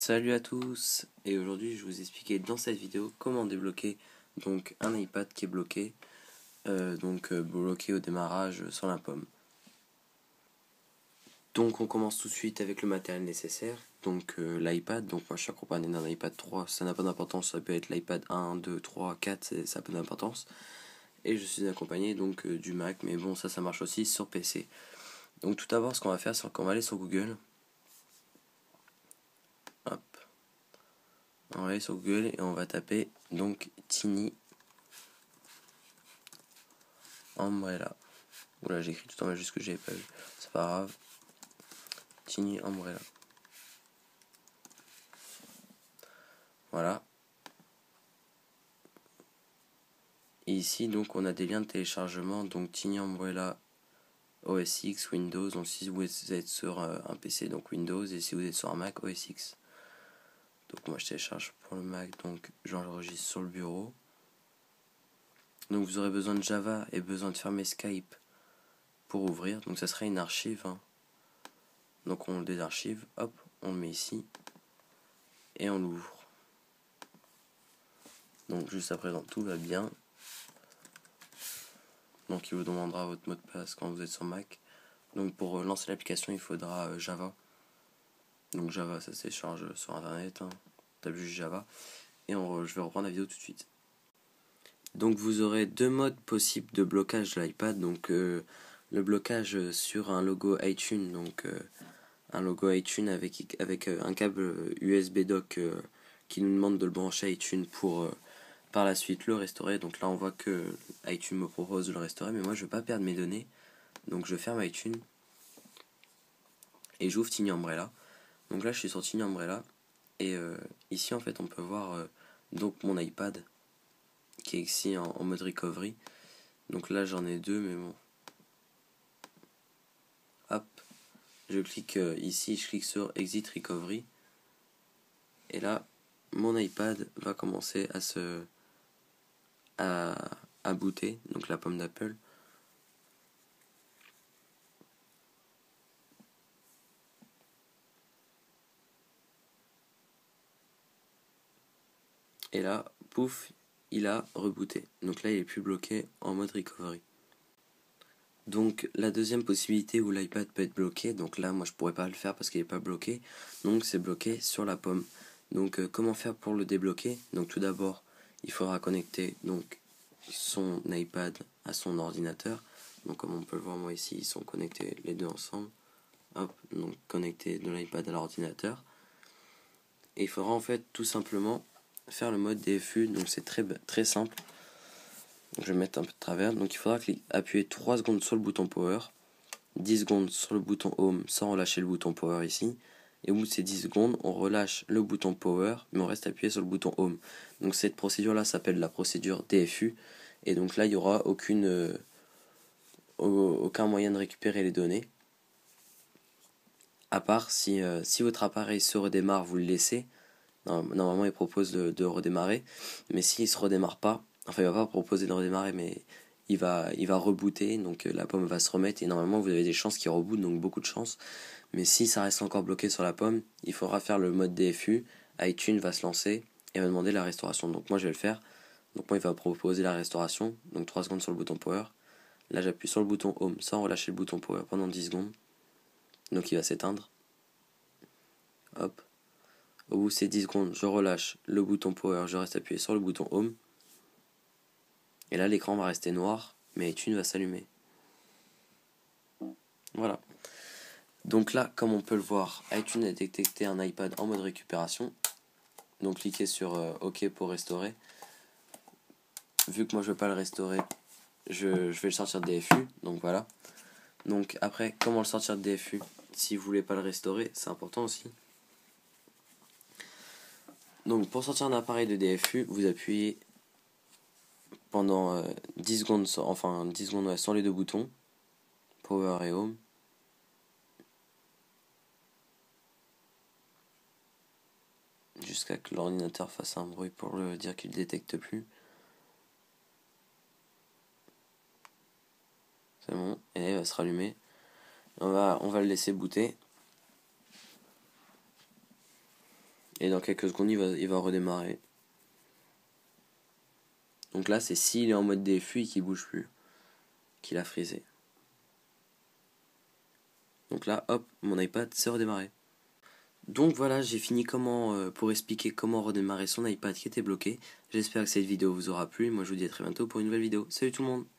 Salut à tous, et aujourd'hui je vais vous expliquer dans cette vidéo comment débloquer donc un iPad qui est bloqué, bloqué au démarrage sur la pomme. Donc on commence tout de suite avec le matériel nécessaire, donc l'iPad. Donc moi je suis accompagné d'un iPad 3, ça n'a pas d'importance, ça peut être l'iPad 1, 2, 3, 4, ça n'a pas d'importance. Et je suis accompagné donc du Mac, mais bon ça marche aussi sur PC. Donc tout d'abord ce qu'on va faire c'est qu'on va aller sur Google. Hop. On va aller sur Google et on va taper donc Tiny Umbrella. Oula, j'ai écrit tout en majuscule que j'avais pas vu. C'est pas grave. Tiny Umbrella. Voilà. Et ici, donc, on a des liens de téléchargement. Donc, Tiny Umbrella OS X, Windows. Donc, si vous êtes sur un PC, donc Windows. Et si vous êtes sur un Mac, OS X. Donc, moi, je télécharge pour le Mac. Donc, j'enregistre sur le bureau. Donc, vous aurez besoin de Java et besoin de fermer Skype pour ouvrir. Donc, ça serait une archive. Donc, on le désarchive. Hop, on le met ici. Et on l'ouvre. Donc, juste à présent, tout va bien. Donc il vous demandera votre mot de passe quand vous êtes sur Mac. Donc pour lancer l'application il faudra Java. Donc Java ça se télécharge sur internet, Tape juste Java. Et je vais reprendre la vidéo tout de suite. Donc vous aurez deux modes possibles de blocage de l'iPad. Donc le blocage sur un logo iTunes. Donc un logo iTunes avec un câble USB dock qui nous demande de le brancher à iTunes pour par la suite le restaurer. Donc là on voit que iTunes me propose de le restaurer, mais moi je veux pas perdre mes données. Donc je ferme iTunes et j'ouvre Tiny Umbrella. Donc là je suis sur Tiny Umbrella et ici en fait on peut voir donc mon iPad qui est ici en mode recovery. Donc là j'en ai deux, mais bon. Hop, je clique ici, je clique sur Exit Recovery et là mon iPad va commencer à booter, donc la pomme d'Apple. Et là, pouf, il a rebooté. Donc là, il est plus bloqué en mode recovery. Donc la deuxième possibilité où l'iPad peut être bloqué, donc là, moi je pourrais pas le faire parce qu'il n'est pas bloqué. Donc c'est bloqué sur la pomme. Donc comment faire pour le débloquer? Donc tout d'abord, il faudra connecter donc son iPad à son ordinateur. Donc comme on peut le voir moi ici, ils sont connectés les deux ensemble. Hop, donc connecter de l'iPad à l'ordinateur. Et il faudra en fait tout simplement faire le mode DFU, donc c'est très simple. Je vais mettre un peu de travers. Donc il faudra appuyer 3 secondes sur le bouton Power, 10 secondes sur le bouton Home sans relâcher le bouton Power ici. Et au bout de ces 10 secondes, on relâche le bouton Power, mais on reste appuyé sur le bouton Home. Donc cette procédure-là s'appelle la procédure DFU. Et donc là, il n'y aura aucun moyen de récupérer les données. À part si votre appareil se redémarre, vous le laissez. Normalement, il propose de redémarrer. Mais s'il ne se redémarre pas, enfin, il va pas proposer de redémarrer, mais il va rebooter. Donc la pomme va se remettre. Et normalement, vous avez des chances qu'il reboot, donc beaucoup de chance. Mais si ça reste encore bloqué sur la pomme, il faudra faire le mode DFU. iTunes va se lancer et va demander la restauration. Donc moi, je vais le faire. Donc moi, il va proposer la restauration. Donc 3 secondes sur le bouton Power. Là, j'appuie sur le bouton Home sans relâcher le bouton Power pendant 10 secondes. Donc il va s'éteindre. Hop. Au bout de ces 10 secondes, je relâche le bouton Power, je reste appuyé sur le bouton Home. Et là, l'écran va rester noir, mais iTunes va s'allumer. Voilà. Donc là, comme on peut le voir, iTunes a détecté un iPad en mode récupération. Donc cliquez sur OK pour restaurer. Vu que moi je ne veux pas le restaurer, je vais le sortir de DFU. Donc voilà. Donc après, comment le sortir de DFU? Si vous voulez pas le restaurer, c'est important aussi. Donc pour sortir un appareil de DFU, vous appuyez pendant 10 secondes, 10 secondes sur les deux boutons, Power et Home. Jusqu'à que l'ordinateur fasse un bruit pour le dire qu'il ne détecte plus. C'est bon, et là il va se rallumer. On va le laisser booter. Et dans quelques secondes, il va redémarrer. Donc là, c'est s'il est en mode DFU et qu'il bouge plus, qu'il a frisé. Donc là, hop, mon iPad s'est redémarré. Donc voilà, j'ai fini pour expliquer comment redémarrer son iPad qui était bloqué. J'espère que cette vidéo vous aura plu. Moi, je vous dis à très bientôt pour une nouvelle vidéo. Salut tout le monde!